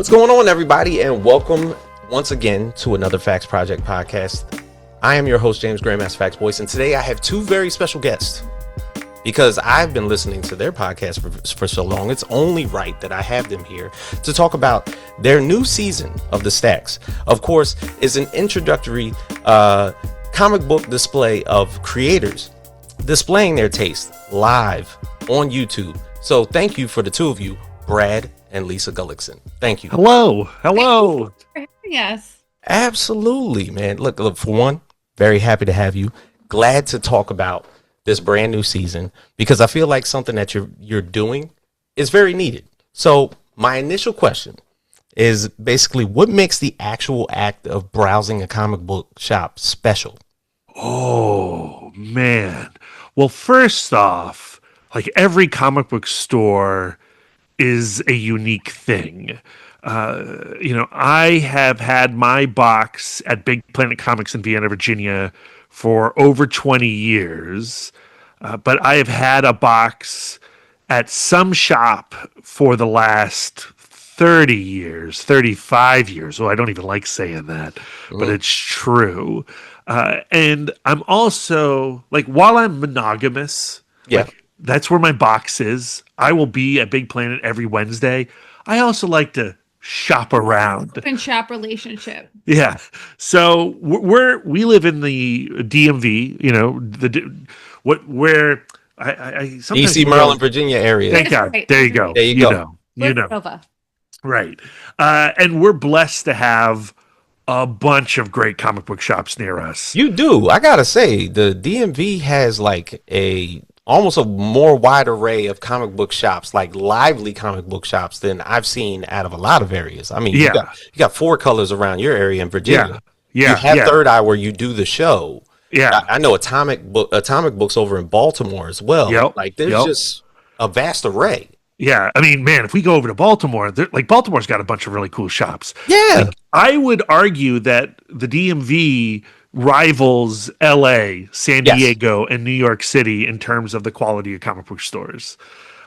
What's going on, everybody, and welcome once again to another Facts Project podcast. I am your host, James Grandmaster Facts Voice, and today I have two very special guests. Because I've been listening to their podcast for so long, it's only right that I have them here to talk about their new season of The Stacks. Of course, it's an introductory comic book display of creators displaying their taste live on YouTube. So thank you for the two of you, Brad and Lisa Guillickson. Thank you. Hello. Yes. Absolutely, man. Look, for one, very happy to have you. Glad to talk about this brand new season because I feel like something that you're doing is very needed. So my initial question is basically what makes the actual act of browsing a comic book shop special? Oh, man. Well, first off, like every comic book store is a unique thing. I have had my box at Big Planet Comics in Vienna, Virginia for over 20 years. But I have had a box at some shop for the last 30 years, 35 years. Oh, I don't even like saying that, but it's true. And I'm also, like, while I'm monogamous, like, that's where my box is. I will be at Big Planet every Wednesday. I also like to shop around. Open shop relationship. Yeah. So we live in the DMV, where I sometimes DC, Maryland, Virginia area. Thank God. Right. There you go. There you go. You know. Right. And we're blessed to have a bunch of great comic book shops near us. You do. I gotta say, the DMV has like almost a more wide array of comic book shops, like lively comic book shops, than I've seen out of a lot of areas. I mean, you got Four Colors around your area in Virginia. You have Third Eye where you do the show. Yeah, I know Atomic Books over in Baltimore as well. Like there's just a vast array. Yeah, I mean, man, if we go over to Baltimore, Baltimore's got a bunch of really cool shops. Yeah, I would argue that the DMV rivals LA, San Diego, and New York City in terms of the quality of comic book stores.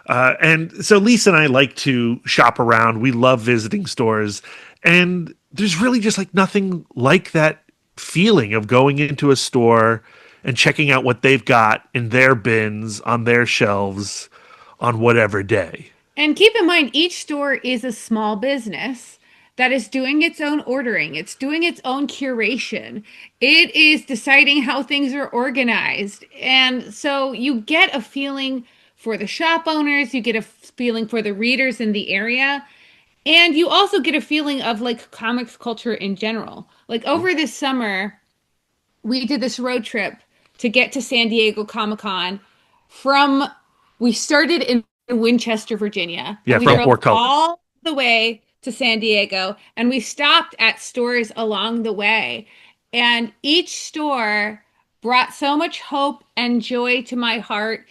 And so Lisa and I like to shop around. We love visiting stores. And there's really just like nothing like that feeling of going into a store and checking out what they've got in their bins on their shelves on whatever day. And keep in mind, each store is a small business that is doing its own ordering. It's doing its own curation. It is deciding how things are organized. And so you get a feeling for the shop owners, you get a feeling for the readers in the area, and you also get a feeling of like comics culture in general. Like over this summer, we did this road trip to get to San Diego Comic-Con we started in Winchester, Virginia. Yeah, we drove all the way to San Diego, and we stopped at stores along the way, and each store brought so much hope and joy to my heart.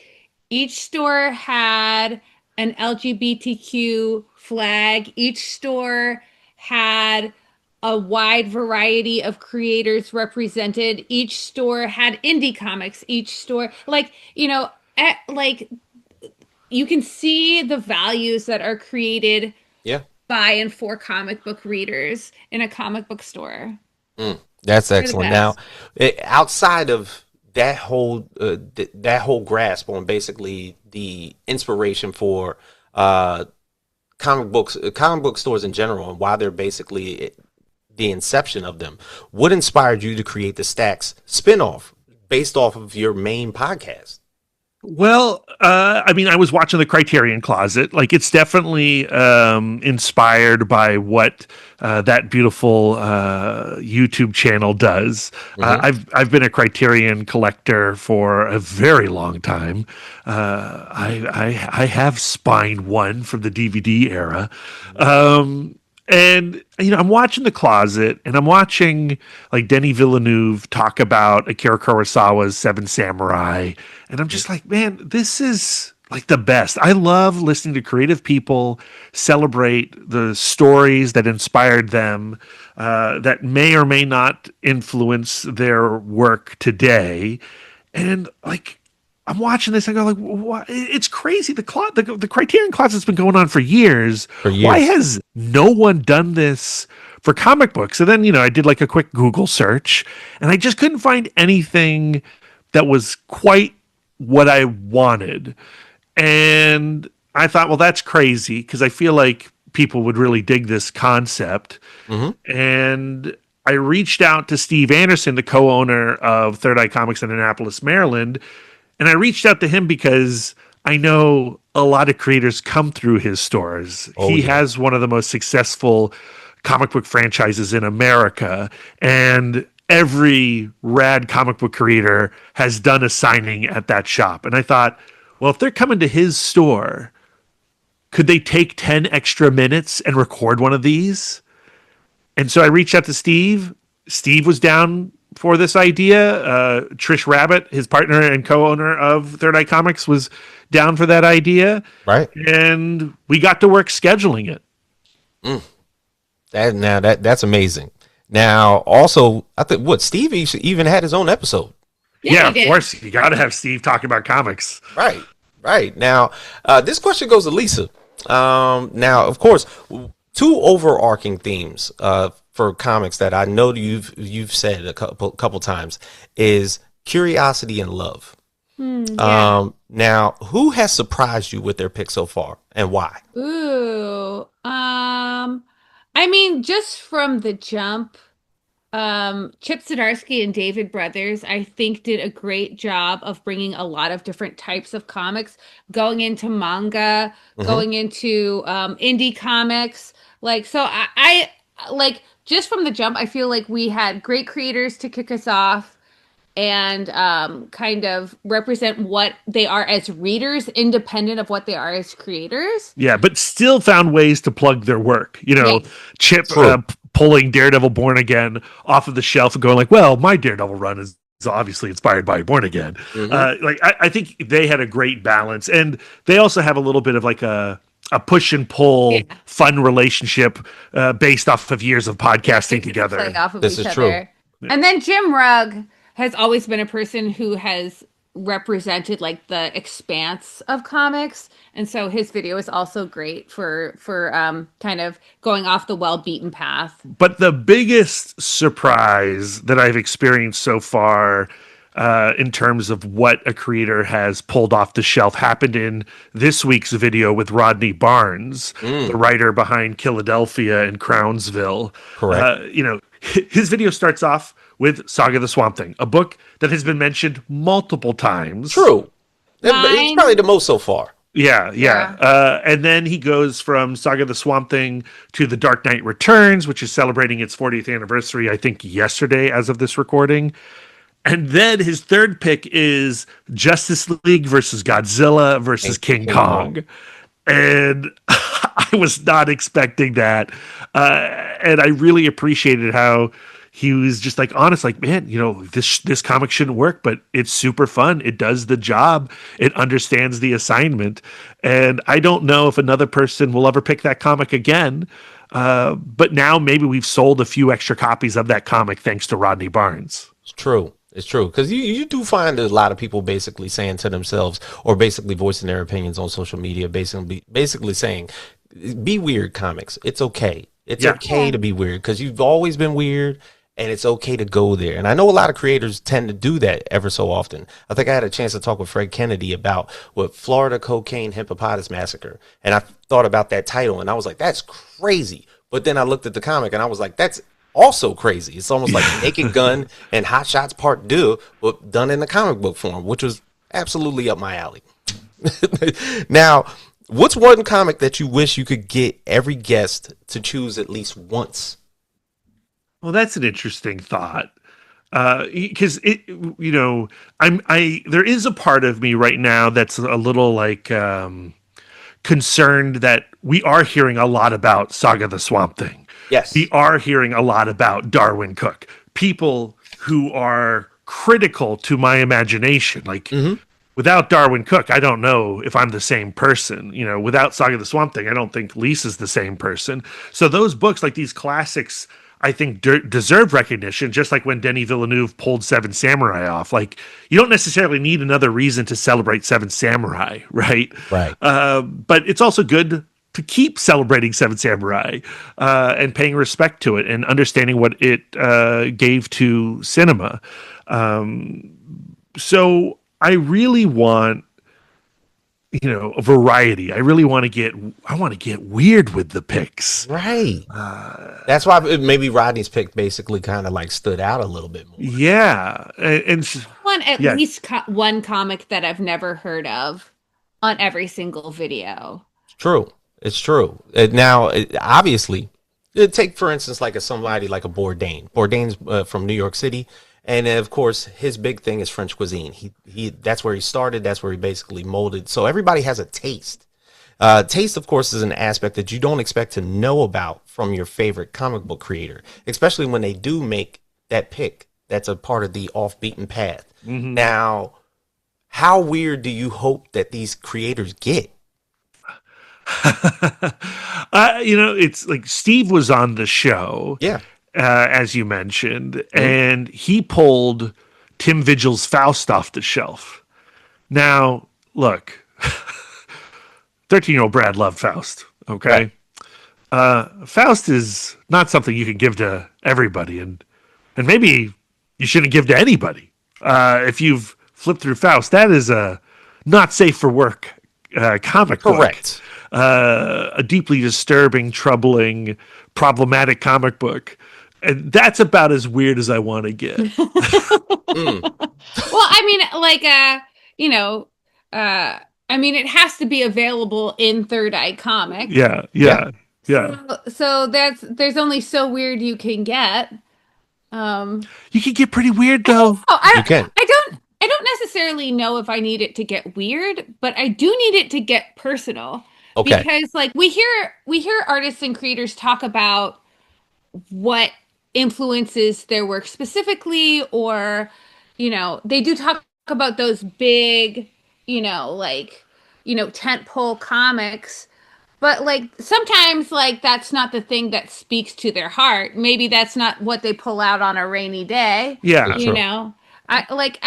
Each store had an LGBTQ flag. Each store had a wide variety of creators represented. Each store had indie comics. Each store, you can see the values that are created by and for comic book readers in a comic book store. That's excellent. Now, outside of that whole grasp on basically the inspiration for comic book stores in general, and why they're basically the inception of them, what inspired you to create the Stacks spinoff based off of your main podcast? Well, I mean, I was watching the Criterion Closet. Like, it's definitely inspired by what that beautiful YouTube channel does. I've been a Criterion collector for a very long time. I have Spine 1 from the DVD era. And, I'm watching The Closet, and I'm watching, like, Denis Villeneuve talk about Akira Kurosawa's Seven Samurai, and I'm just like, man, this is, like, the best. I love listening to creative people celebrate the stories that inspired them, that may or may not influence their work today, and, like, I'm watching this and I go like, what? It's crazy. The Criterion Closet's been going on for years. For Why years. has no one done this for comic books? And then, I did like a quick Google search and I just couldn't find anything that was quite what I wanted. And I thought, well, that's crazy because I feel like people would really dig this concept. And I reached out to Steve Anderson, the co-owner of Third Eye Comics in Annapolis, Maryland. And I reached out to him because I know a lot of creators come through his stores. He has one of the most successful comic book franchises in America. And every rad comic book creator has done a signing at that shop. And I thought, well, if they're coming to his store, could they take 10 extra minutes and record one of these? And so I reached out to Steve. Steve was down for this idea. Trish Rabbit, his partner and co-owner of Third Eye Comics, was down for that idea. Right. And we got to work scheduling it. That's amazing. Now, also, I think Steve even had his own episode. Yeah, of course. You got to have Steve talking about comics. Right. Now, this question goes to Lisa. Now, of course, two overarching themes for comics that I know you've said a couple times is curiosity and love. Now, who has surprised you with their pick so far, and why? Ooh, I mean, just from the jump, Chip Zdarsky and David Brothers, I think, did a great job of bringing a lot of different types of comics, going into manga, going into indie comics. Like, so I like just from the jump, I feel like we had great creators to kick us off and kind of represent what they are as readers, independent of what they are as creators. Yeah, but still found ways to plug their work. Chip pulling Daredevil Born Again off of the shelf and going like, well, my Daredevil run is obviously inspired by Born Again. I think they had a great balance. And they also have a little bit of like a push and pull fun relationship based off of years of podcasting together. Play off of This each is other. true. And then Jim Rugg has always been a person who has represented like the expanse of comics, and so his video is also great for kind of going off the well-beaten path. But the biggest surprise that I've experienced so far in terms of what a creator has pulled off the shelf happened in this week's video with Rodney Barnes, the writer behind Killadelphia and Crownsville. Correct. His video starts off with Saga the Swamp Thing, a book that has been mentioned multiple times. True. It's probably the most so far. Yeah. And then he goes from Saga the Swamp Thing to The Dark Knight Returns, which is celebrating its 40th anniversary, I think, yesterday as of this recording. And then his third pick is Justice League versus Godzilla versus King Kong. And I was not expecting that. And I really appreciated how he was just like honest, like, man, this comic shouldn't work, but it's super fun. It does the job. It understands the assignment. And I don't know if another person will ever pick that comic again. But now maybe we've sold a few extra copies of that comic thanks to Rodney Barnes. It's true. It's true. Because you do find a lot of people basically saying to themselves or basically voicing their opinions on social media, basically saying, be weird, comics. It's okay. It's okay to be weird because you've always been weird. And it's okay to go there. And I know a lot of creators tend to do that ever so often. I think I had a chance to talk with Fred Kennedy about what Florida Cocaine Hippopotamus Massacre. And I thought about that title and I was like, that's crazy. But then I looked at the comic and I was like, that's also crazy. It's almost like Naked Gun and Hot Shots Part 2, but done in the comic book form, which was absolutely up my alley. Now, what's one comic that you wish you could get every guest to choose at least once? Well, that's an interesting thought. Because there is a part of me right now that's a little like concerned that we are hearing a lot about Saga the Swamp Thing. Yes. We are hearing a lot about Darwin Cook, people who are critical to my imagination. Like without Darwin Cook, I don't know if I'm the same person. Without Saga the Swamp Thing, I don't think Lisa's the same person. So those books, like these classics, I think deserved recognition, just like when Denis Villeneuve pulled Seven Samurai off. Like, you don't necessarily need another reason to celebrate Seven Samurai, right? Right. But it's also good to keep celebrating Seven Samurai and paying respect to it and understanding what it gave to cinema. So I really want, a variety. I really want to get weird with the picks. Right. That's why maybe Rodney's pick basically kind of like stood out a little bit more. Yeah. And at least one comic that I've never heard of on every single video. True. It's true. Now, obviously, take, for instance, like somebody like a Bourdain. Bourdain's from New York City. And of course, his big thing is French cuisine. He that's where he started. That's where he basically molded. So everybody has a taste. Taste, of course, is an aspect that you don't expect to know about from your favorite comic book creator, especially when they do make that pick. That's a part of the off beaten path. Mm-hmm. Now, how weird do you hope that these creators get? It's like Steve was on the show. Yeah. As you mentioned, and he pulled Tim Vigil's Faust off the shelf. Now, look, 13-year-old Brad loved Faust, okay? Right. Faust is not something you can give to everybody, and maybe you shouldn't give to anybody. If you've flipped through Faust, that is a not safe for work comic book. Correct. A deeply disturbing, troubling, problematic comic book. And that's about as weird as I want to get. Well, I mean, like, it has to be available in Third Eye Comics. Yeah. So there's only so weird you can get. You can get pretty weird though. You can. I don't necessarily know if I need it to get weird, but I do need it to get personal. Okay. Because like we hear artists and creators talk about what influences their work specifically, or they do talk about those big tentpole comics, but like sometimes like that's not the thing that speaks to their heart. Maybe that's not what they pull out on a rainy day. I like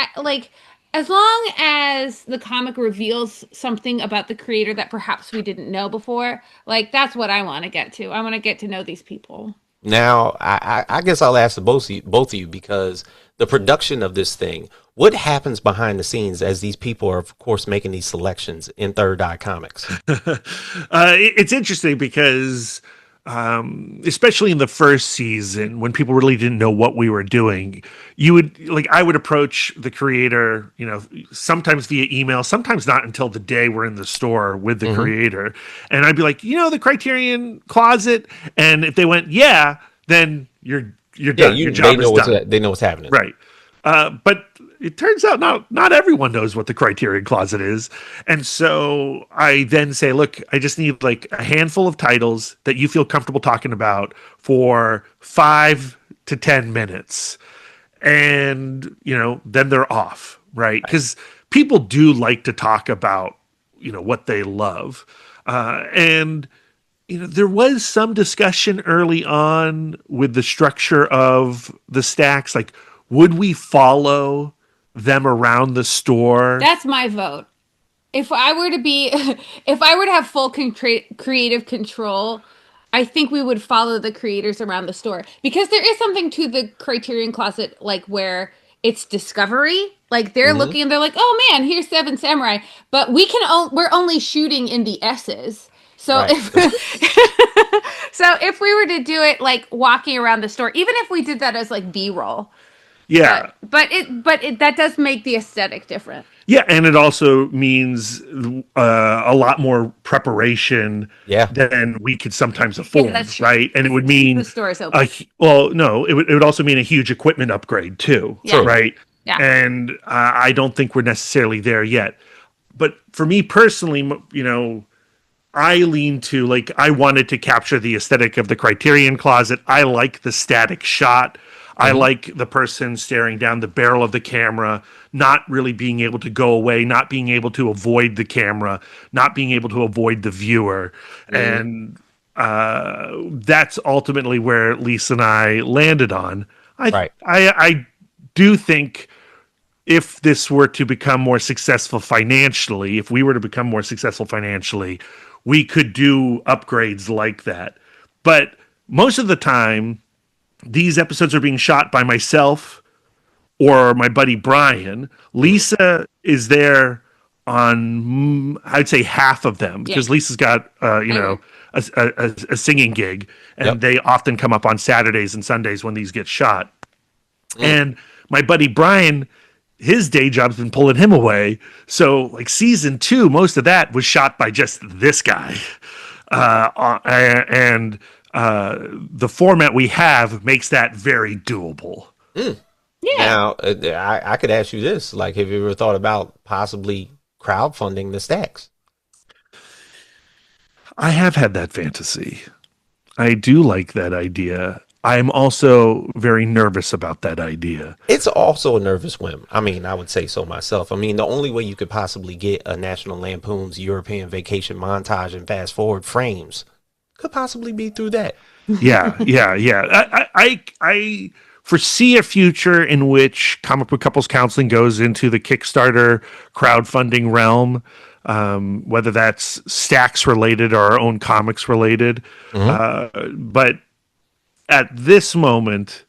as long as the comic reveals something about the creator that perhaps we didn't know before, like that's what I want to get to. I want to get to know these people. Now, I guess I'll ask both of you, because the production of this thing, what happens behind the scenes as these people are, of course, making these selections in Third Eye Comics? It's interesting because, especially in the first season, when people really didn't know what we were doing, I would approach the creator, sometimes via email, sometimes not until the day we're in the store with the creator. And I'd be like, the Criterion Closet. And if they went, yeah, then you're done. Your job is done. They know what's happening. Right. But it turns out not everyone knows what the Criterion Closet is. And so I then say, look, I just need like a handful of titles that you feel comfortable talking about for 5 to 10 minutes. And, then they're off, right? Because people do like to talk about, what they love. And there was some discussion early on with the structure of the stacks. Like, would we follow them around the store? That's my vote. If I were to have full creative control, I think we would follow the creators around the store, because there is something to the Criterion Closet, like where it's discovery. Like they're looking and they're like, oh man, here's Seven Samurai, but we're only shooting in the S's. So right. if we were to do it like walking around the store, even if we did that as like B-roll, yeah, but that does make the aesthetic different. Yeah, and it also means a lot more preparation than we could sometimes afford, right? And it would mean the store is open. It would also mean a huge equipment upgrade too, right? Yeah. And I don't think we're necessarily there yet. But for me personally, I lean to like I wanted to capture the aesthetic of the Criterion Closet. I like the static shot. I like the person staring down the barrel of the camera, not really being able to go away, not being able to avoid the camera, not being able to avoid the viewer. And that's ultimately where Lisa and I landed on. Right. I do think if this were to become more successful financially, if we were to become more successful financially, we could do upgrades like that. But most of the time, these episodes are being shot by myself or my buddy Brian. Lisa is there on, I'd say, half of them because Lisa's got, a singing gig, and they often come up on Saturdays and Sundays when these get shot. And my buddy Brian, his day job's been pulling him away. So like season 2, most of that was shot by just this guy. And the format we have makes that very doable. Yeah. Now, I could ask you this, like, have you ever thought about possibly crowdfunding the stacks? I have had that fantasy. I do like that idea. I'm also very nervous about that idea. It's also a nervous whim. I mean, I would say so myself. I mean, the only way you could possibly get a National Lampoon's European Vacation montage and fast forward frames could possibly be through that. Yeah. I foresee a future in which comic book couples counseling goes into the Kickstarter crowdfunding realm, whether that's stacks related or our own comics related. But at this moment,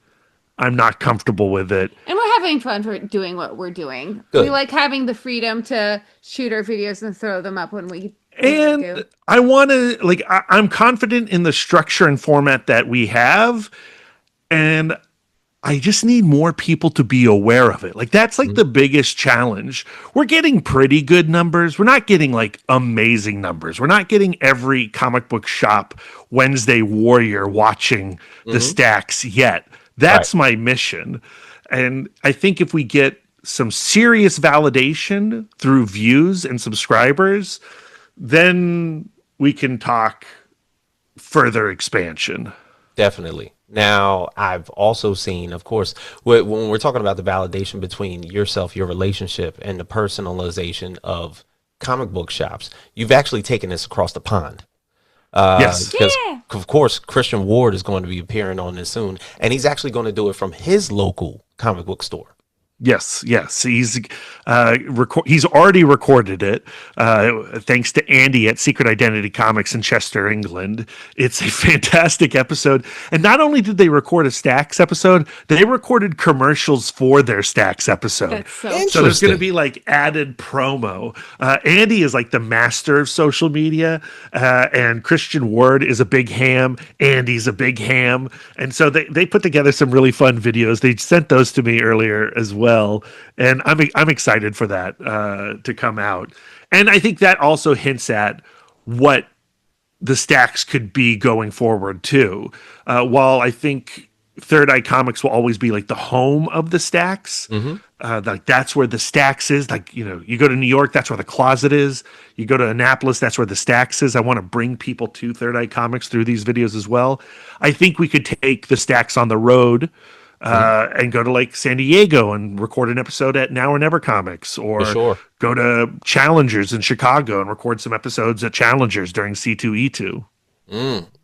I'm not comfortable with it. And we're having fun for doing what we're doing. Good. We like having the freedom to shoot our videos and throw them up when we And do. I want to, like, I'm confident in the structure and format that we have. And I just need more people to be aware of it. Like, that's like the biggest challenge. We're getting pretty good numbers. We're not getting like amazing numbers. We're not getting every comic book shop Wednesday warrior watching the stacks yet. That's my mission. And I think if we get some serious validation through views and subscribers, then we can talk further expansion. Definitely. Now, I've also seen, of course, when we're talking about the validation between yourself, your relationship, and the personalization of comic book shops, you've actually taken this across the pond. Yes. Because, of course, Christian Ward is going to be appearing on this soon, and he's actually going to do it from his local comic book store. Yes. He's already recorded it, thanks to Andy at Secret Identity Comics in Chester, England. It's a fantastic episode. And not only did they record a Stacks episode, they recorded commercials for their Stacks episode. That's so So there's going to be like added promo. Andy is like the master of social media, and Christian Ward is a big ham. Andy's a big ham. And so they put together some really fun videos. They sent those to me earlier as well. And I'm excited for that to come out. And I think that also hints at what the stacks could be going forward too. While I think Third Eye Comics will always be like the home of the stacks. Like that's where the stacks is. Like, you know, you go to New York, that's where the Closet is. You go to Annapolis, that's where the stacks is. I want to bring people to Third Eye Comics through these videos as well. I think we could take the stacks on the road and go to like San Diego and record an episode at Now or Never Comics, or go to Challengers in Chicago and record some episodes at Challengers during C2E2.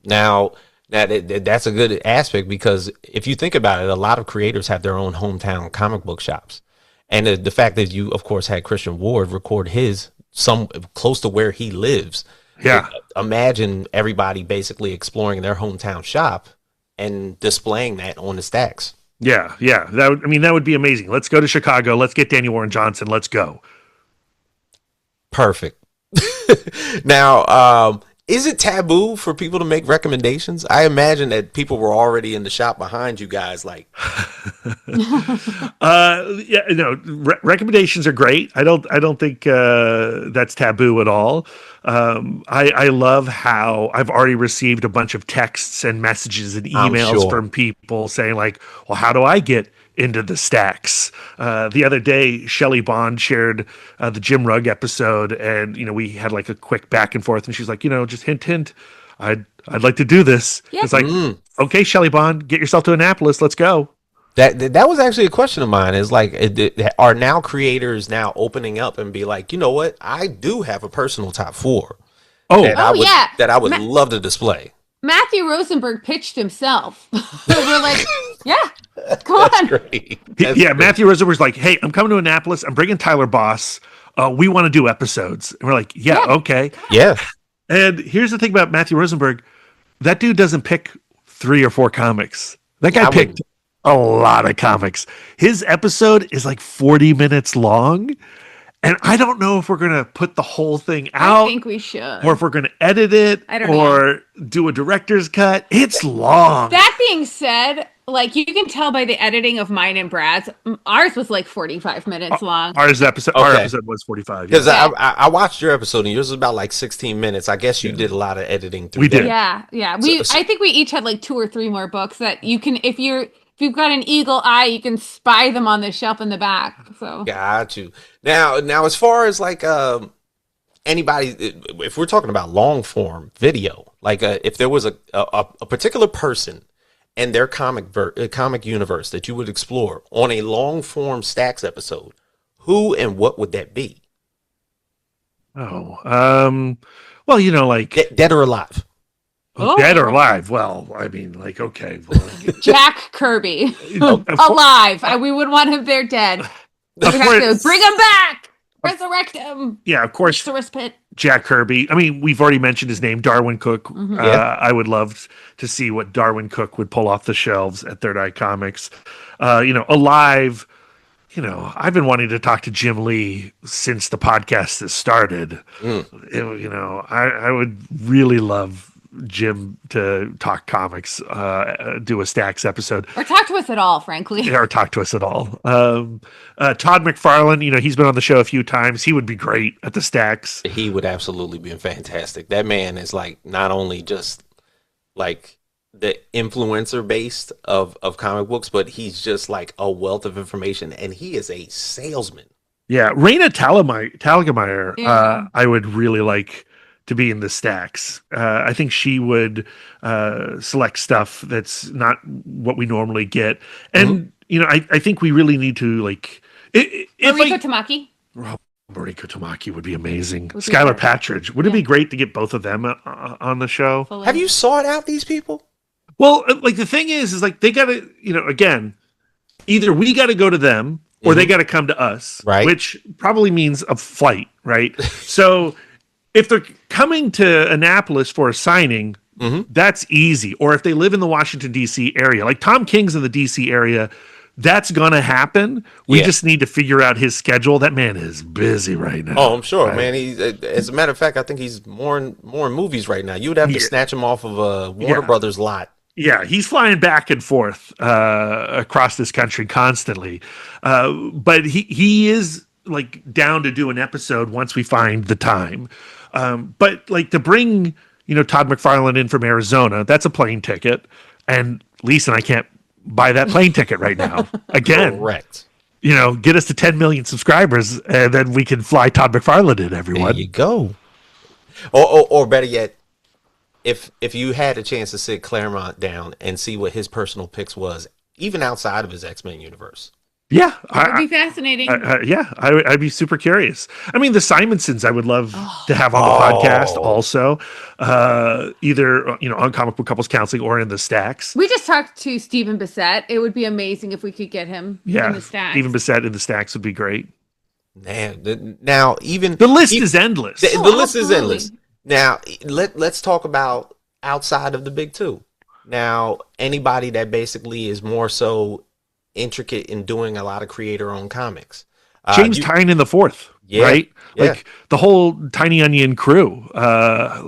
Now, that's a good aspect, because if you think about it, a lot of creators have their own hometown comic book shops. And the fact that you, of course, had Christian Ward record his some close to where he lives. Yeah. Imagine everybody basically exploring their hometown shop and displaying that on the stacks. Yeah. That would be amazing. Let's go to Chicago. Let's get Daniel Warren Johnson. Let's go. Perfect. Now, is it taboo for people to make recommendations? I imagine that people were already in the shop behind you guys, like. Recommendations are great. I don't think that's taboo at all. I love how I've already received a bunch of texts and messages and emails from people saying like, well, how do I get into the stacks? The other day, Shelley Bond shared the Jim Rugg episode, and we had like a quick back and forth, and she's like, just hint, I'd like to do this. Yep. It's like, okay, Shelley Bond, get yourself to Annapolis, let's go. That was actually a question of mine. Is like, are now creators now opening up and be like, you know what, I do have a personal top 4 that I would love to display. Matthew Rosenberg pitched himself. We're like, yeah, come on. Great. Matthew Rosenberg's like, hey, I'm coming to Annapolis. I'm bringing Tyler Boss. We want to do episodes. And we're like, yeah, okay. Yeah. And here's the thing about Matthew Rosenberg. That dude doesn't pick 3 or 4 comics. That guy picked a lot of comics. His episode is like 40 minutes long. And I don't know if we're going to put the whole thing out. I think we should. Or if we're going to edit it. I don't know. Do a director's cut. It's long. That being said, like you can tell by the editing of mine and Brad's, ours was like 45 minutes long. Our episode was 45. Because I watched your episode and yours was about like 16 minutes. I guess you did a lot of editing through did. Yeah. I think we each had like 2 or 3 more books that you can, if you've got an eagle eye, you can spy them on the shelf in the back. So got you. Now as far as like anybody, if we're talking about long form video, like if there was a particular person and their comic universe that you would explore on a long form Stacks episode, who and what would that be? Well, like dead or alive. Dead or alive? Well, I mean, like, okay. Well, Jack Kirby. Alive. We wouldn't want him there dead. We have to bring him back. Resurrect him. Yeah, of course. Pit. Jack Kirby. I mean, we've already mentioned his name, Darwin Cook. Mm-hmm. I would love to see what Darwin Cook would pull off the shelves at Third Eye Comics. Alive. I've been wanting to talk to Jim Lee since the podcast has started. I would really love Jim to talk comics, do a Stacks episode, or talk to us at all, frankly. Or talk to us at all. Todd McFarlane, he's been on the show a few times. He would be great at the Stacks. He would absolutely be fantastic. That man is like not only just like the influencer based of comic books, but he's just like a wealth of information, and he is a salesman. Yeah, Raina Talgemeyer, I would really like to be in the Stacks. I think she would select stuff that's not what we normally get. And, I think we really need to, like... Mariko Tamaki? Mariko Tamaki would be amazing. Skylar Patridge. Would it be great to get both of them on the show? Fully. Have you sought out these people? Well, like, the thing is like, they got to, again, either we got to go to them or they got to come to us. Right. Which probably means a flight, right? So... if they're coming to Annapolis for a signing, that's easy. Or if they live in the Washington, D.C. area, like Tom King's in the D.C. area, that's going to happen. We just need to figure out his schedule. That man is busy right now. Oh, I'm sure, right? man. As a matter of fact, I think he's more in movies right now. You would have to snatch him off of Warner Brothers lot. Yeah, he's flying back and forth across this country constantly. But he is like down to do an episode once we find the time. But like to bring, Todd McFarlane in from Arizona, that's a plane ticket. And Lisa and I can't buy that plane ticket right now. Again, correct. Get us to 10 million subscribers and then we can fly Todd McFarlane in, everyone. There you go. Or better yet, if you had a chance to sit Claremont down and see what his personal picks was, even outside of his X-Men universe. Yeah, that would be fascinating. I'd be super curious. I mean, the Simonsons, I would love to have on the podcast also, either on Comic Book Couples Counseling or in the Stacks. We just talked to Stephen Bissett. It would be amazing if we could get him in the Stacks. Stephen Bissett in the Stacks would be great. Man, now even the list is endless. The list is endless. Now let's talk about outside of the big two. Now, anybody that basically is more so intricate in doing a lot of creator-owned comics. James Tynion the Fourth, right? Yeah. Like the whole Tiny Onion crew. And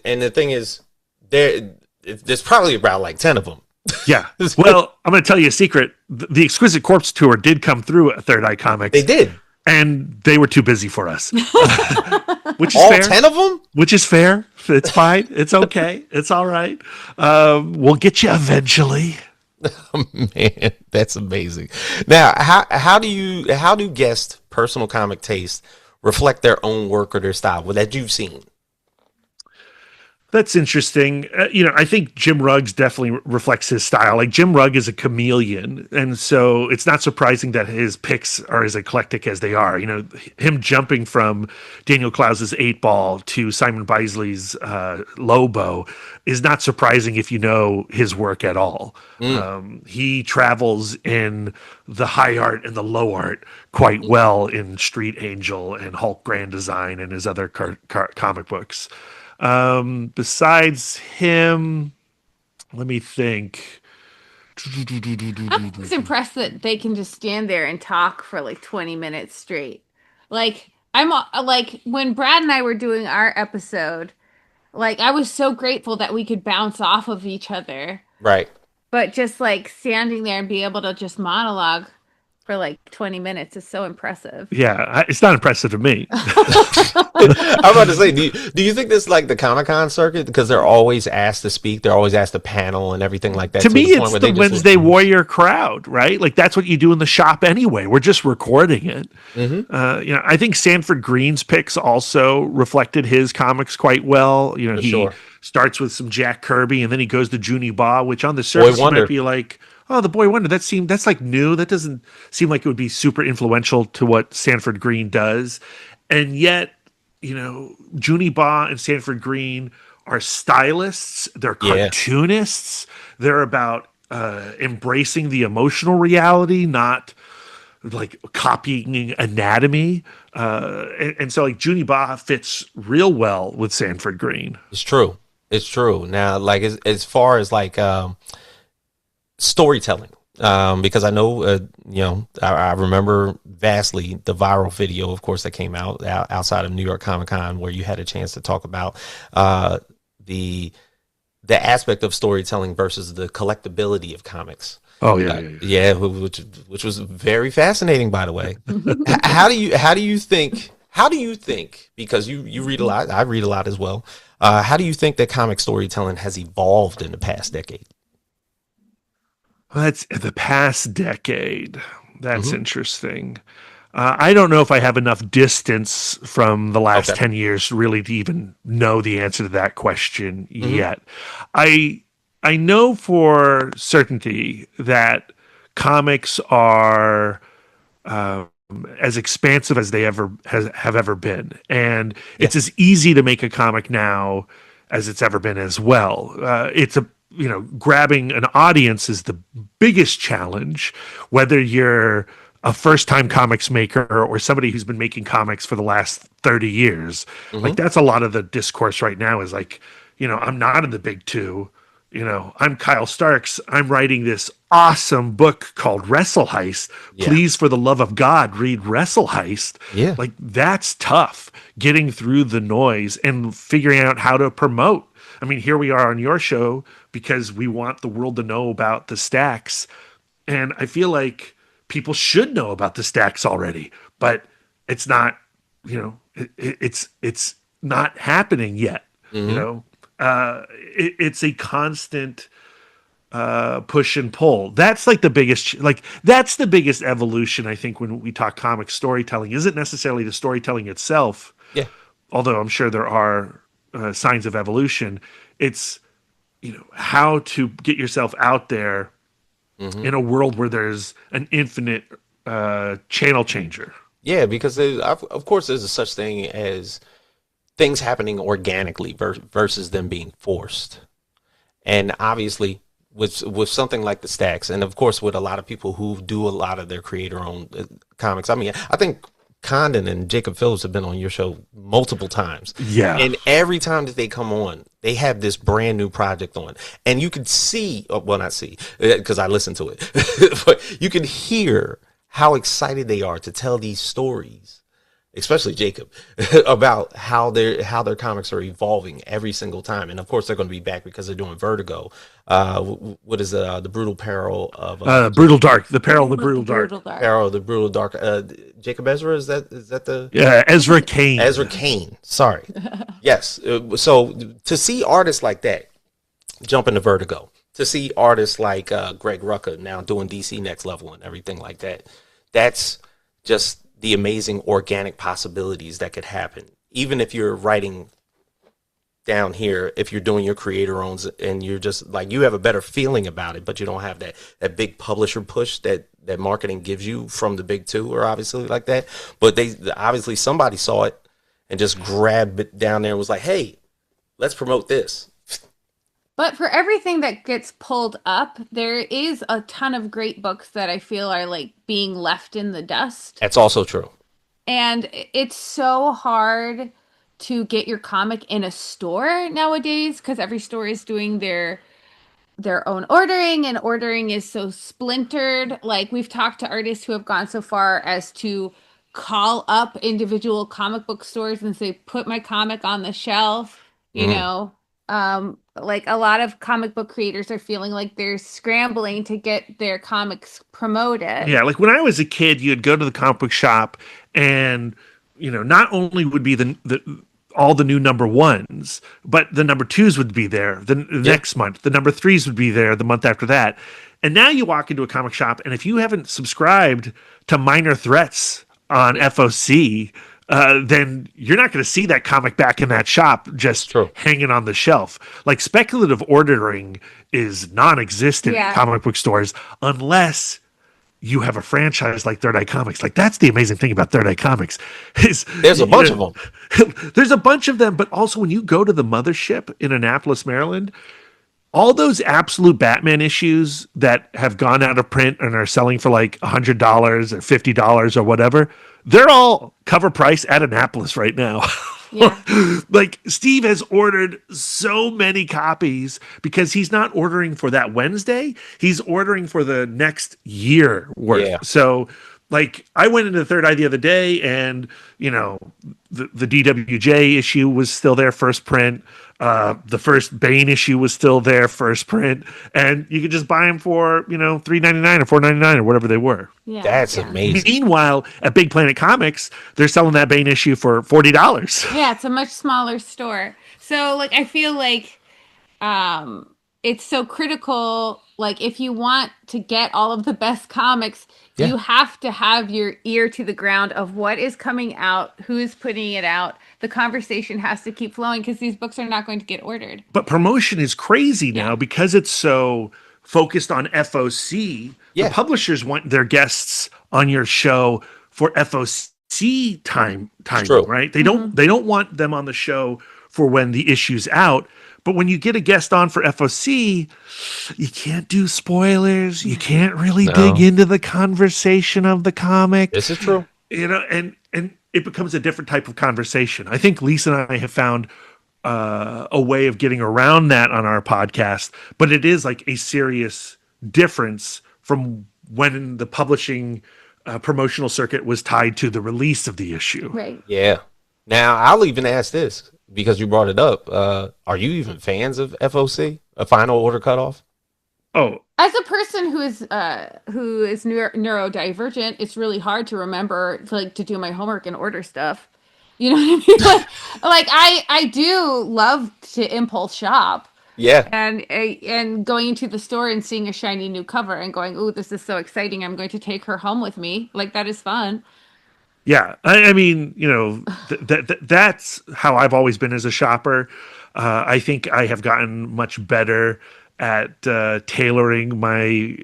the thing is, there's probably about like 10 of them. Yeah. Well, I'm going to tell you a secret. The Exquisite Corpse Tour did come through at Third Eye Comics. They did. And they were too busy for us. Which is all fair. 10 of them? Which is fair. It's fine. It's okay. It's all right. We'll get you eventually. Oh, man, that's amazing. Now, how do guests' personal comic tastes reflect their own work or their style that you've seen? That's interesting. I think Jim Ruggs definitely reflects his style. Like Jim Rugg is a chameleon, and so it's not surprising that his picks are as eclectic as they are. Him jumping from Daniel Clowes' Eightball to Simon Bisley's Lobo is not surprising if you know his work at all. He travels in the high art and the low art quite well in Street Angel and Hulk Grand Design and his other comic books. Besides him, let me think. I'm just impressed that they can just stand there and talk for like 20 minutes straight. Like like when Brad and I were doing our episode, like I was so grateful that we could bounce off of each other. Right. But just like standing there and be able to just monologue for like 20 minutes is so impressive. Yeah, it's not impressive to me. I'm about to say, do you think this is like the Comic-Con circuit? Because they're always asked to speak, they're always asked to panel and everything like that. To me, it's the Wednesday Warrior crowd, right? Like that's what you do in the shop anyway. We're just recording it. I think Sanford Greene's picks also reflected his comics quite well. He starts with some Jack Kirby and then he goes to Junie Baugh, which on the surface might be like, oh, the Boy Wonder. That's like new. That doesn't seem like it would be super influential to what Sanford Greene does. And yet, Junie Baugh and Sanford Greene are stylists. They're cartoonists. They're about embracing the emotional reality, not like copying anatomy. And so like Junie Baugh fits real well with Sanford Greene. It's true. Now, like as far as like storytelling, because I know, I remember vastly the viral video, of course, that came out outside of New York Comic-Con, where you had a chance to talk about the aspect of storytelling versus the collectability of comics. Oh yeah, which was very fascinating, by the way. How do you think? Because you read a lot, I read a lot as well. How do you think that comic storytelling has evolved in the past decade? That's the past decade. That's interesting. I don't know if I have enough distance from the last 10 years really to even know the answer to that question yet. I know for certainty that comics are as expansive as they have ever been. And it's as easy to make a comic now as it's ever been as well. Grabbing an audience is the biggest challenge, whether you're a first-time comics maker or somebody who's been making comics for the last 30 years. Like that's a lot of the discourse right now is like, I'm not in the big two. I'm Kyle Starks. I'm writing this awesome book called Wrestle Heist. Please, for the love of God, read Wrestle Heist. Yeah. Like that's tough, getting through the noise and figuring out how to promote. I mean, here we are on your show because we want the world to know about the Stacks. And I feel like people should know about the Stacks already, but it's not, it's not happening yet. It's a constant push and pull. That's like the biggest, that's the biggest evolution, I think, when we talk comic storytelling. Isn't necessarily the storytelling itself. Yeah. Although I'm sure there are signs of evolution. It's, how to get yourself out there in a world where there's an infinite channel changer. Yeah, because of course there's a such thing as things happening organically versus them being forced. And obviously with something like the Stacks, and of course with a lot of people who do a lot of their creator-owned comics. I mean, I think Condon and Jacob Phillips have been on your show multiple times. Yeah. And every time that they come on, they have this brand new project on. And you could see, well, not see, because I listened to it, but you can hear how excited they are to tell these stories, especially Jacob, about how their comics are evolving every single time. And of course, they're going to be back because they're doing Vertigo. What is the Brutal Peril of Brutal Dark? The Peril of the Brutal Dark. Peril of the Brutal Dark. Jacob Ezra, is that the? Yeah, Ezra Kane. Ezra Kane. Sorry. Yes. So to see artists like that jump into Vertigo, to see artists like Greg Rucka now doing DC Next Level and everything like that, that's just the amazing organic possibilities that could happen. Even if you're writing down here if you're doing your creator owns and you're just like, you have a better feeling about it, but you don't have that big publisher push that marketing gives you from the big two, or obviously like that. But they obviously, somebody saw it and just grabbed it down there and was like, hey, let's promote this. But for everything that gets pulled up, there is a ton of great books that I feel are like being left in the dust. That's also true. And it's so hard to get your comic in a store nowadays because every store is doing their own ordering, and ordering is so splintered. Like, we've talked to artists who have gone so far as to call up individual comic book stores and say, put my comic on the shelf, you know. Like, a lot of comic book creators are feeling like they're scrambling to get their comics promoted. Yeah, like when I was a kid, you'd go to the comic book shop and, you know, not only would be the all the new number ones, but the number twos would be there the next month. The number threes would be there the month after that. And now you walk into a comic shop, and if you haven't subscribed to Minor Threats on FOC, then you're not going to see that comic back in that shop just hanging on the shelf. Like, speculative ordering is non-existent in comic book stores unless you have a franchise like Third Eye Comics. Like, that's the amazing thing about Third Eye Comics. There's a bunch of them. There's a bunch of them, but also when you go to the mothership in Annapolis, Maryland, all those Absolute Batman issues that have gone out of print and are selling for like $100 or $50 or whatever, they're all cover price at Annapolis right now. Yeah. Like, Steve has ordered so many copies because he's not ordering for that Wednesday. He's ordering for the next year worth. Yeah. So, like, I went into Third Eye the other day, and, you know, the DWJ issue was still there, first print. The first Bane issue was still there, first print, and you could just buy them for, you know, $3.99 or $4.99 or whatever they were. Yeah, that's amazing. Meanwhile, at Big Planet Comics, they're selling that Bane issue for $40. Yeah, it's a much smaller store. So, like, I feel like it's so critical. Like, if you want to get all of the best comics, you have to have your ear to the ground of what is coming out, who's putting it out. The conversation has to keep flowing because these books are not going to get ordered. But promotion is crazy now because it's so focused on FOC. The publishers want their guests on your show for FOC time, right? They don't want them on the show for when the issue's out. But when you get a guest on for FOC, you can't do spoilers. You can't really dig into the conversation of the comic. This is true. You know, and it becomes a different type of conversation. I think Lisa and I have found a way of getting around that on our podcast, but it is like a serious difference from when the publishing promotional circuit was tied to the release of the issue. Right. Yeah. Now, I'll even ask this, because you brought it up. Are you even fans of FOC, a final order cutoff? Oh, as a person who is neurodivergent, it's really hard to remember to do my homework and order stuff. You know what I mean? like I do love to impulse shop. Yeah. And going into the store and seeing a shiny new cover and going, "Ooh, this is so exciting! I'm going to take her home with me." Like, that is fun. Yeah, I mean, you know, that's how I've always been as a shopper. I think I have gotten much better at tailoring my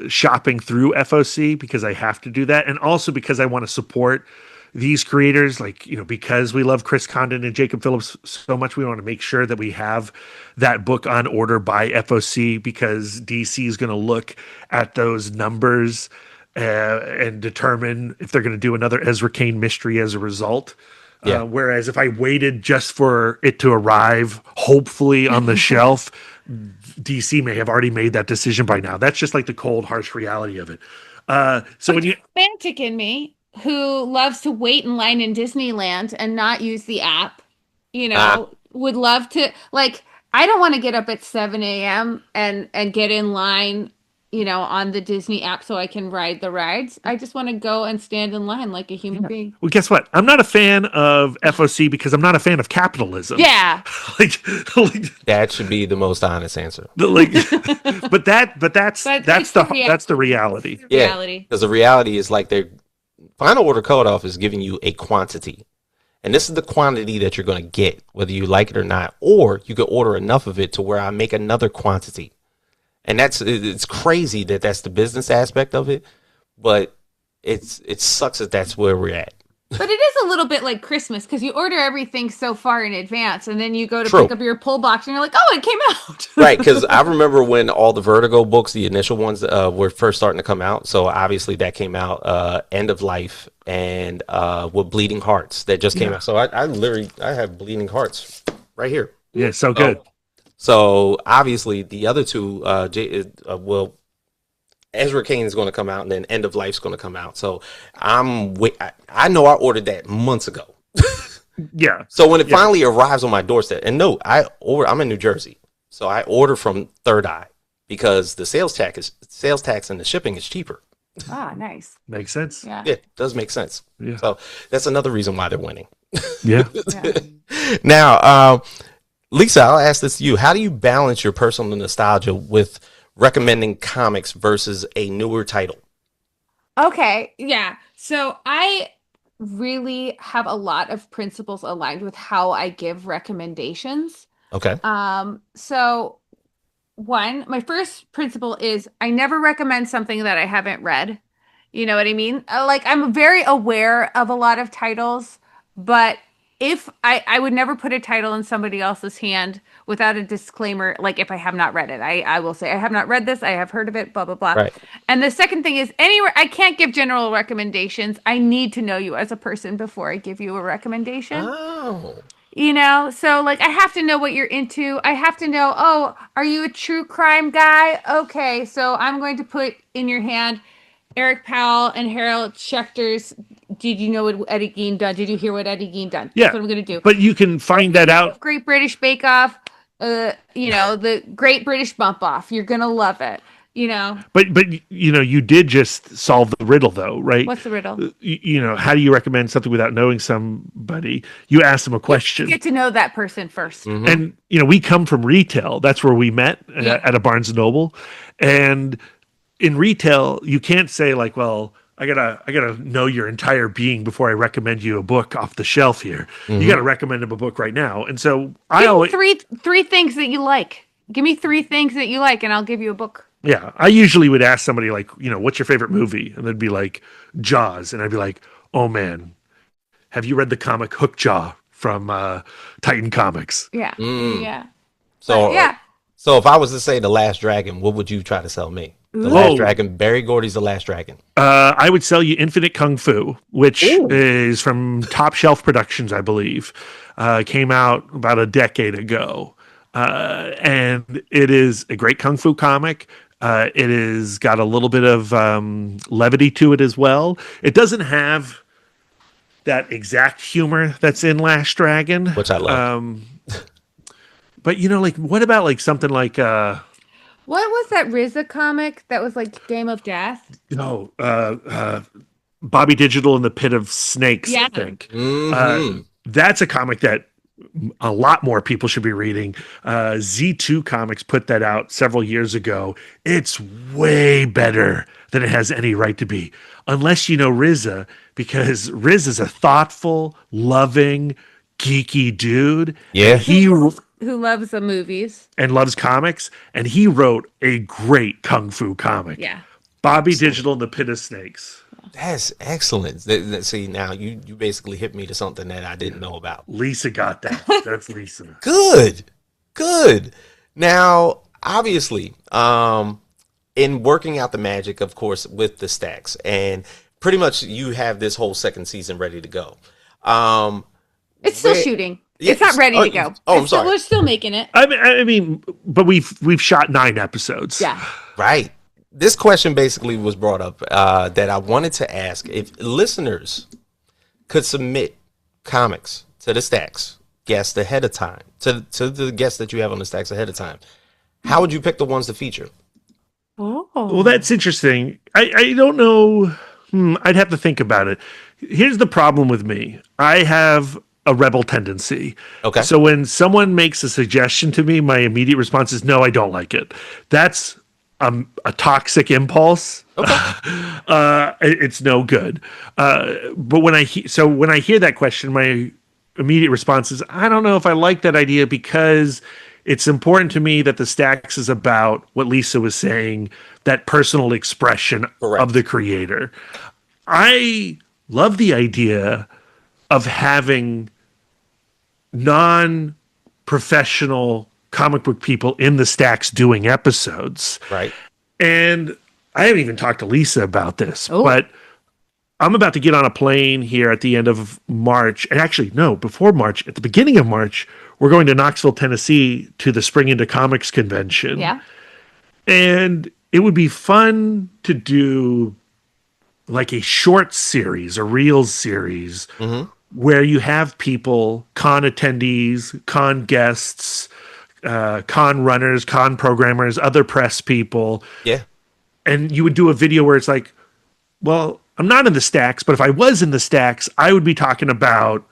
shopping through FOC because I have to do that, and also because I want to support these creators. Like, you know, because we love Chris Condon and Jacob Phillips so much, we want to make sure that we have that book on order by FOC, because DC is going to look at those numbers and determine if they're going to do another Ezra Kane mystery as a result. Yeah. Whereas if I waited just for it to arrive, hopefully on the shelf, DC may have already made that decision by now. That's just like the cold, harsh reality of it. So when you romantic in me, who loves to wait in line in Disneyland and not use the app, you know, would love to, like, I don't want to get up at 7 a.m. and get in line, you know, on the Disney app so I can ride the rides. I just want to go and stand in line like a human being. Well, guess what? I'm not a fan of FOC because I'm not a the capitalism. Yeah. like that should be the most honest answer. That's the reality. Yeah. Because the reality is, like, their final order cutoff is giving you a quantity. And this is the quantity that you're going to get, whether you like it or not, or you could order enough of it to where I make another quantity. And it's crazy that that's the business aspect of it, but it sucks that that's where we're at. But it is a little bit like Christmas because you order everything so far in advance, and then you go to True. pick up your pull box, and you're like, "Oh, it came out!" Right? Because I remember when all the Vertigo books, the initial ones, were first starting to come out. So obviously that came out, End of Life, and with Bleeding Hearts that just came out. So I have Bleeding Hearts right here. Yeah, so good. So obviously the other two, Ezra Kane is going to come out, and then End of Life's going to come out. So I know I ordered that months ago. Yeah. So when it finally arrives on my doorstep, and no, I'm in New Jersey, so I order from Third Eye because the sales tax and the shipping is cheaper. Ah, nice. Makes sense. Yeah. It does make sense. Yeah. So that's another reason why they're winning. Yeah. Now, Lisa, I'll ask this to you. How do you balance your personal nostalgia with recommending comics versus a newer title? Okay, yeah. So I really have a lot of principles aligned with how I give recommendations. Okay. So my first principle is I never recommend something that I haven't read. You know what I mean? Like I'm very aware of a lot of titles, but if I would never put a title in somebody else's hand without a disclaimer, like if I have not read it, I will say I have not read this, I have heard of it, blah blah blah. Right. And the second thing is anywhere I can't give general recommendations. I need to know you as a person before I give you a recommendation. Oh. You know, so like I have to know what you're into. I have to know, oh, are you a true crime guy? Okay, so I'm going to put in your hand Eric Powell and Harold Schechter's Did You Know What Eddie Gein Done? Did you hear what Eddie Gein done? Yeah. That's what I'm going to do. But you can find that out. Great British Bake Off, the Great British Bump Off. You're going to love it, you know. But you did just solve the riddle, though, right? What's the riddle? How do you recommend something without knowing somebody? You ask them a question. You get to know that person first. Mm-hmm. And we come from retail. That's where we met at a Barnes & Noble. And in retail, you can't say like, well, I gotta know your entire being before I recommend you a book off the shelf here. Mm-hmm. You gotta recommend them a book right now. And so Give me three things that you like. Give me 3 things that you like, and I'll give you a book. Yeah, I usually would ask somebody like, what's your favorite movie? And they'd be like, Jaws. And I'd be like, oh man, have you read the comic Hookjaw from Titan Comics? Yeah. Yeah. So yeah. So if I was to say The Last Dragon, what would you try to sell me? The Last Dragon, Barry Gordy's The Last Dragon. I would sell you Infinite Kung Fu, which is from Top Shelf Productions, I believe. Came out about a decade ago. And it is a great Kung Fu comic. It is got a little bit of levity to it as well. It doesn't have that exact humor that's in Last Dragon. Which I love. But, what about something like... what was that RZA comic that was like Game of Death? No, Bobby Digital in the Pit of Snakes, Yeah. I think. Mm-hmm. That's a comic that a lot more people should be reading. Z2 Comics put that out several years ago. It's way better than it has any right to be, unless you know RZA, because RZA's a thoughtful, loving, geeky dude. Yeah. Who loves the movies and loves comics, and he wrote a great Kung Fu comic. Yeah. Bobby Digital and the Pit of Snakes. That's excellent. See, now you basically hit me to something that I didn't know about. Lisa got that. That's Lisa. Good. Now, obviously, in working out the magic, of course, with the stacks, and pretty much you have this whole second season ready to go. It's still shooting. It's not ready to go. I'm sorry. We're still making it. I mean, but we've shot 9 episodes. Yeah. Right. This question basically was brought up that I wanted to ask if listeners could submit comics to the stacks guests ahead of time, to the guests that you have on the stacks ahead of time. How would you pick the ones to feature? Oh. Well, that's interesting. I don't know. I'd have to think about it. Here's the problem with me. I have a rebel tendency. Okay. So when someone makes a suggestion to me, my immediate response is, no, I don't like it. That's a toxic impulse. Okay. It's no good. But when I hear that question, my immediate response is, I don't know if I like that idea because it's important to me that the Stacks is about what Lisa was saying, that personal expression of the creator. I love the idea of having non-professional comic book people in the Stacks doing episodes. Right. And I haven't even talked to Lisa about this, but I'm about to get on a plane here at the end of March. And actually, no, before March, at the beginning of March, we're going to Knoxville, Tennessee to the Spring Into Comics convention. Yeah. And it would be fun to do like a short series, a reels series, where you have people, con attendees, con guests, con runners, con programmers, other press people. Yeah. And you would do a video where it's like, well, I'm not in the Stacks, but if I was in the Stacks, I would be talking about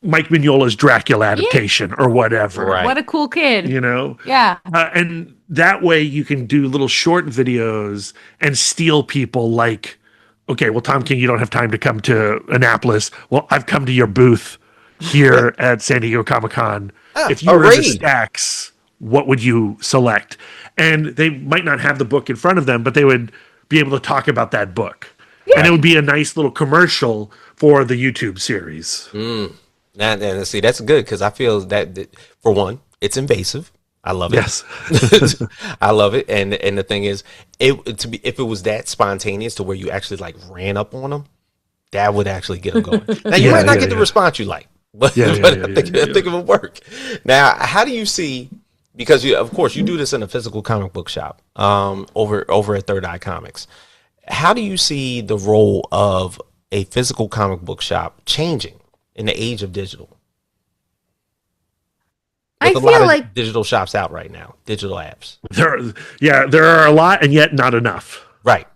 Mike Mignola's Dracula adaptation or whatever. Right. What a cool kid. You know? Yeah. And that way you can do little short videos and steal people like, okay, well, Tom King, you don't have time to come to Annapolis. Well, I've come to your booth here at San Diego Comic-Con. If you were in the Stacks, what would you select? And they might not have the book in front of them, but they would be able to talk about that book. Yeah. And it would be a nice little commercial for the YouTube series. And see, that's good because I feel that, for one, it's invasive. I love it. Yes. I love it. And the thing is, if it was that spontaneous to where you actually like ran up on them, that would actually get them going. Now, you might not get the response you like, but, I think it would work. Now, how do you see, because of course you do this in a physical comic book shop over at Third Eye Comics. How do you see the role of a physical comic book shop changing in the age of digital? I feel like digital shops out right now, digital apps. There are a lot, and yet not enough. Right.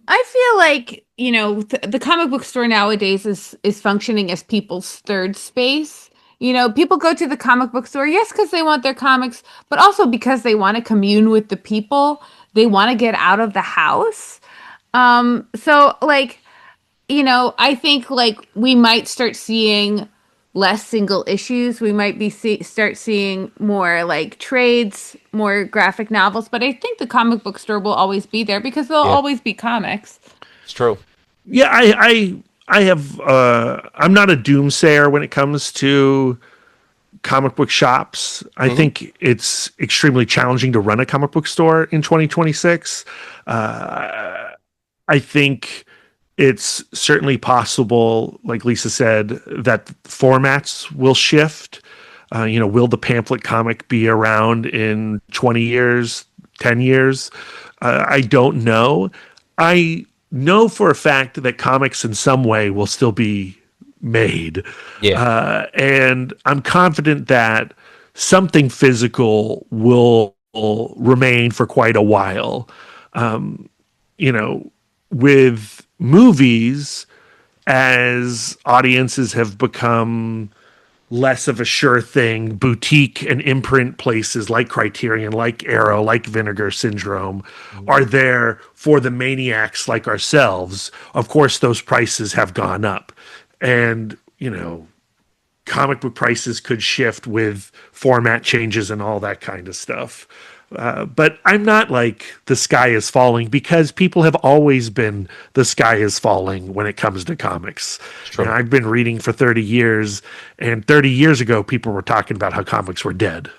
I feel like, you know, the comic book store nowadays is functioning as people's third space. You know, people go to the comic book store, yes, because they want their comics, but also because they want to commune with the people. They want to get out of the house. So, like, you know, I think, like, we might start seeing less single issues. We might start seeing more, like, trades, more graphic novels. But I think the comic book store will always be there because there'll always be comics. It's true. Yeah, I have, I'm not a doomsayer when it comes to comic book shops. I think it's extremely challenging to run a comic book store in 2026. I think it's certainly possible, like Lisa said, that formats will shift. You know, will the pamphlet comic be around in 20 years, 10 years? I don't know. I know for a fact that comics in some way will still be made. Yeah. And I'm confident that something physical will remain for quite a while. You know, with movies, as audiences have become less of a sure thing, boutique and imprint places like Criterion, like Arrow, like Vinegar Syndrome are there for the maniacs like ourselves. Of course, those prices have gone up. And, you know, comic book prices could shift with format changes and all that kind of stuff. But I'm not like the sky is falling, because people have always been the sky is falling when it comes to comics. And I've been reading for 30 years, and 30 years ago, people were talking about how comics were dead.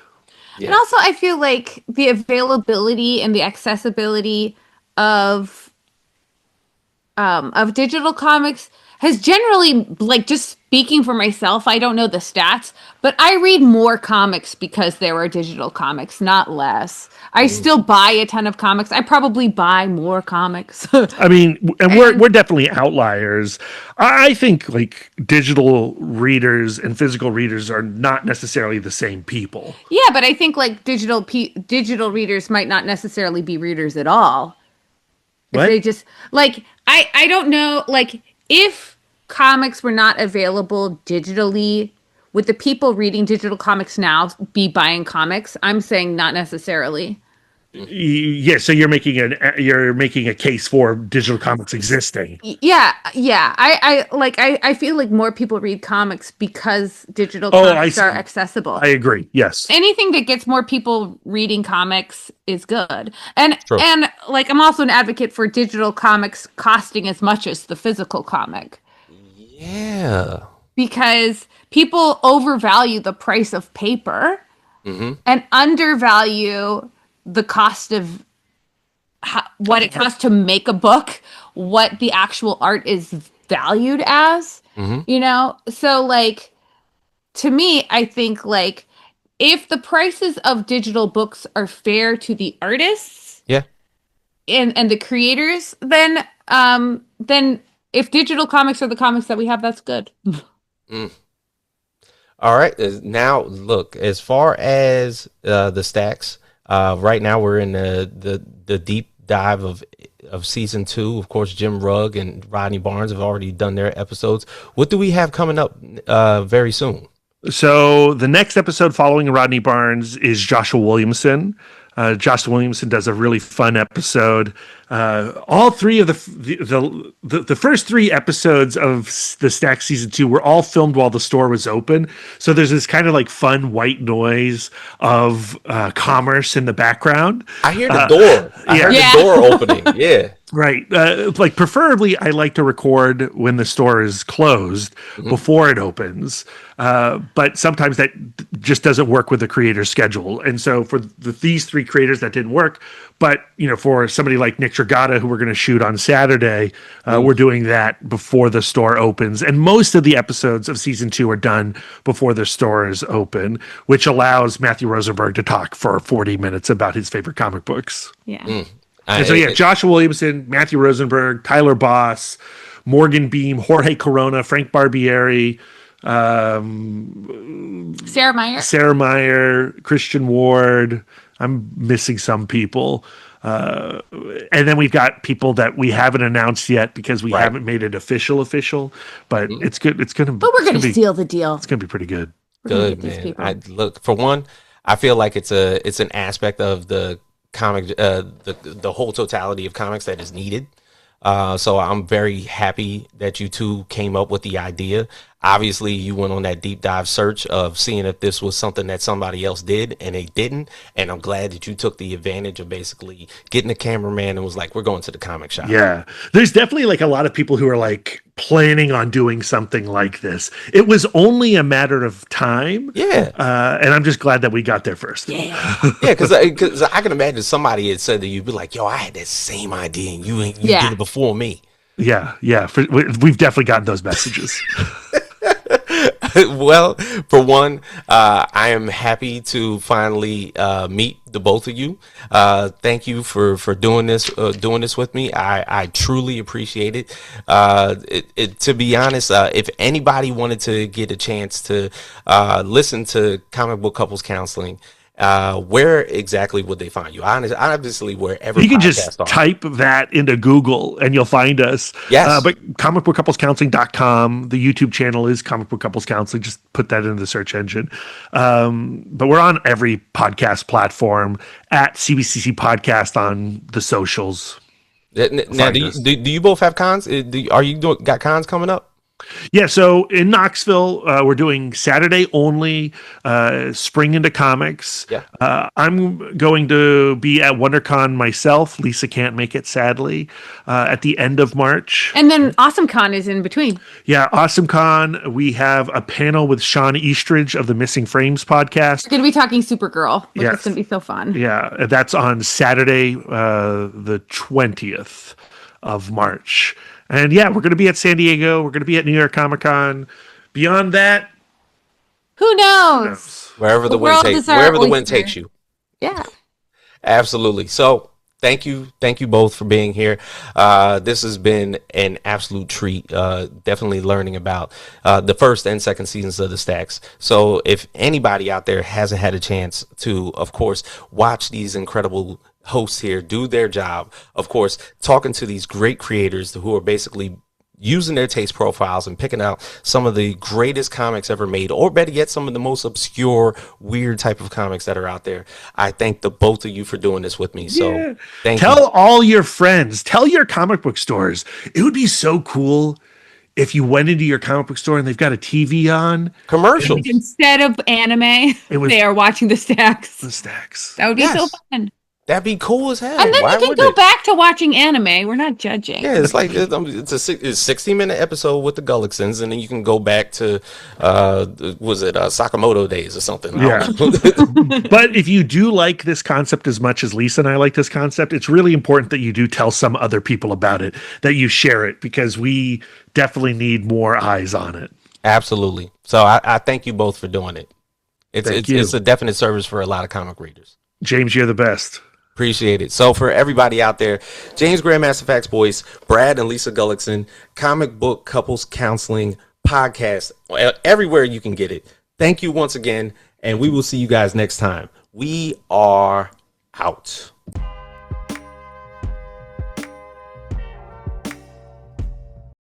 Yeah. And also, I feel like the availability and the accessibility of digital comics has generally, like, just speaking for myself, I don't know the stats, but I read more comics because there are digital comics, not less. I still buy a ton of comics. I probably buy more comics. I mean, and we're definitely outliers. I think, like, digital readers and physical readers are not necessarily the same people. Yeah, but I think, like, digital readers might not necessarily be readers at all. What? They just, like, I don't know, like, if comics were not available digitally, would the people reading digital comics now be buying comics? I'm saying not necessarily. Yeah, so you're making a case for digital comics existing. Yeah. I feel like more people read comics because digital comics are accessible. I agree. Yes. Anything that gets more people reading comics is good. And True. and like I'm also an advocate for digital comics costing as much as the physical comic. Yeah. Because people overvalue the price of paper and undervalue the cost of what it costs to make a book, what the actual art is valued as, So like, to me, I think like if the prices of digital books are fair to the artists and the creators, then if digital comics are the comics that we have, that's good. All right. Now, look, as far as the stacks, right now we're in the deep dive of season 2. Of course, Jim Rugg and Rodney Barnes have already done their episodes. What do we have coming up very soon? So the next episode following Rodney Barnes is Joshua Williamson. Joshua Williamson does a really fun episode. All three of the first 3 episodes of the Stack season 2 were all filmed while the store was open. So there's this kind of like fun white noise of commerce in the background. I hear the door. I heard the door opening. Yeah. Right. Like preferably I like to record when the store is closed before it opens. But sometimes that just doesn't work with the creator's schedule. And so for these 3 creators that didn't work, but for somebody like Nick Dragata, who we're going to shoot on Saturday, we're doing that before the store opens. And most of the episodes of season 2 are done before the store is open, which allows Matthew Rosenberg to talk for 40 minutes about his favorite comic books. Yeah. And so, Joshua Williamson, Matthew Rosenberg, Tyler Boss, Morgan Beam, Jorge Corona, Frank Barbieri, Sarah Meyer, Christian Ward. I'm missing some people. And then we've got people that we haven't announced yet because we haven't made it official. But it's good. But we're going to seal the deal. It's going to be pretty good. Good, man. Look, for one, I feel like it's an aspect of the comic, the whole totality of comics that is needed. So I'm very happy that you two came up with the idea. Obviously, you went on that deep dive search of seeing if this was something that somebody else did, and they didn't. And I'm glad that you took the advantage of basically getting a cameraman and was like, we're going to the comic shop. Yeah. There's definitely like a lot of people who are like planning on doing something like this. It was only a matter of time. Yeah. And I'm just glad that we got there first. Yeah. Yeah, because I can imagine somebody had said that you'd be like, yo, I had that same idea and you did it before me. Yeah. We've definitely gotten those messages. Well, for one, I am happy to finally meet the both of you. Thank you for doing this with me. I truly appreciate it. To be honest, if anybody wanted to get a chance to listen to Comic Book Couples Counseling, where exactly would they find you? Obviously, wherever you can just type that into Google and you'll find us. Yes. But comicbookcouplescounseling.com, the YouTube channel is Comic Book Couples Counseling. Just put that into the search engine. But we're on every podcast platform at CBCC Podcast on the socials. Now, do you both have cons? Got cons coming up? Yeah, so in Knoxville, we're doing Saturday only, Spring into Comics. Yeah. I'm going to be at WonderCon myself. Lisa can't make it, sadly, at the end of March. And then AwesomeCon is in between. Yeah, AwesomeCon. We have a panel with Sean Eastridge of the Missing Frames podcast. We're going to be talking Supergirl, which is going to be so fun. Yeah, that's on Saturday, the 20th of March. And yeah, we're going to be at San Diego. We're going to be at New York Comic Con. Beyond that, who knows? Wherever the wind takes you. Yeah, absolutely. So thank you both for being here. This has been an absolute treat. Definitely learning about the first and second seasons of the Stacks. So if anybody out there hasn't had a chance to, of course, watch these incredible hosts here do their job, of course, talking to these great creators who are basically using their taste profiles and picking out some of the greatest comics ever made, or better yet, some of the most obscure, weird type of comics that are out there. I thank the both of you for doing this with me. So tell all your friends, tell your comic book stores. It would be so cool if you went into your comic book store and they've got a TV on. Commercials. Instead of anime, they are watching the stacks. The stacks. That would be so fun. That'd be cool as hell. And then you can go back to watching anime. We're not judging. Yeah, it's like it's a 60-minute episode with the Guillicksons, and then you can go back to Sakamoto days or something. Yeah. But if you do like this concept as much as Lisa and I like this concept, it's really important that you do tell some other people about it, that you share it, because we definitely need more eyes on it. Absolutely. So I thank you both for doing it. It's a definite service for a lot of comic readers. James, you're the best. Appreciate it. So for everybody out there, James Grandmaster Facts Boyce, Brad and Lisa Guillickson, comic book couples counseling podcast, everywhere you can get it. Thank you once again, and we will see you guys next time. We are out.